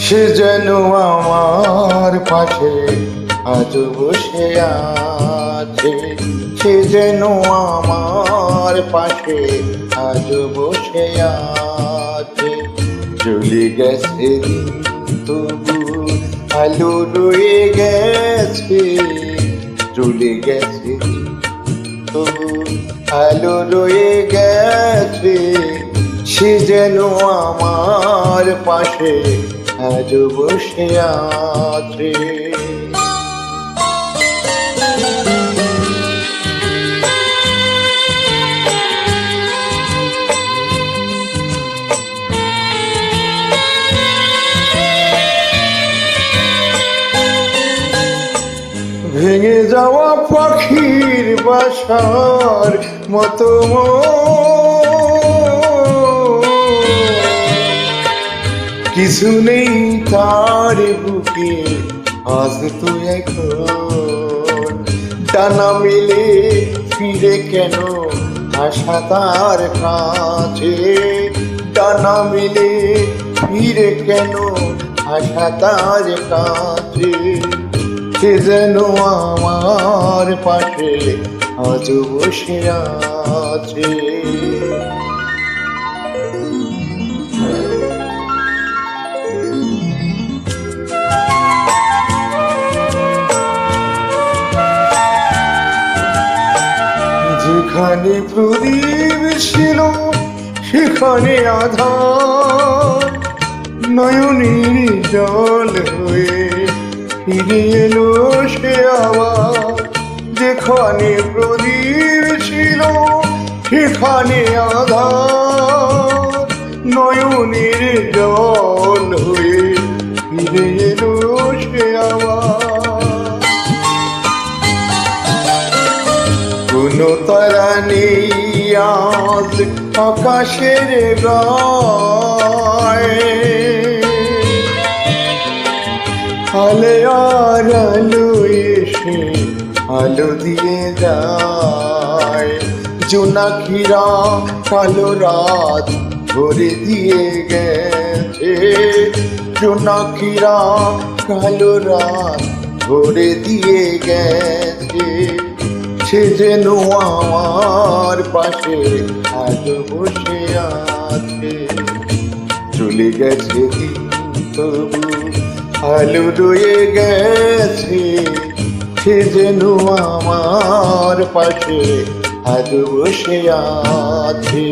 সে যেন আমার পাশে আজ বসে আছে, সে যেন আমার পাশে আজ বসে আছে। চলে গেছে দিন তবু আলো রয়ে গেছে, চলে গেছে দিন তবু আলো রয়ে গেছে। সে যেন আমার পাশে আজ বসে আছে। ভেঙে যাওয়া পাখির বাসার মতো কিছু নেই তার বুকে আজ তো এখন। ডানা মেলে ফিরে কেন আশা তার কাছে, ডানা মেলে ফিরে কেন আশা তার কাছে। সে যেন আমার পাশে আজ বসে আছে। যেখানে প্রদীপ ছিল সেখানে আধার, নয়নের জল হয়ে ফিরে এলো সে আবার। যেখানে প্রদীপ ছিল সেখানে আধার, নয়নের জল হয়ে ফিরে এলো সে আবার। কোনো তারা নেই আজ আকাশের গায়ে, আলে আর আলো এসে আলো দিয়ে যায়। জোনাকিরা কালো রাত ভরে দিয়ে গেছে, জোনাকিরা কালো রাত ভরে দিয়ে গেছে। সে যেন আমার পাশে আজ বসে আছে, চলে গেছে দিন তবু আলো রয়ে গেছে। সে যেন আমার পাশে আজ বসে আছে।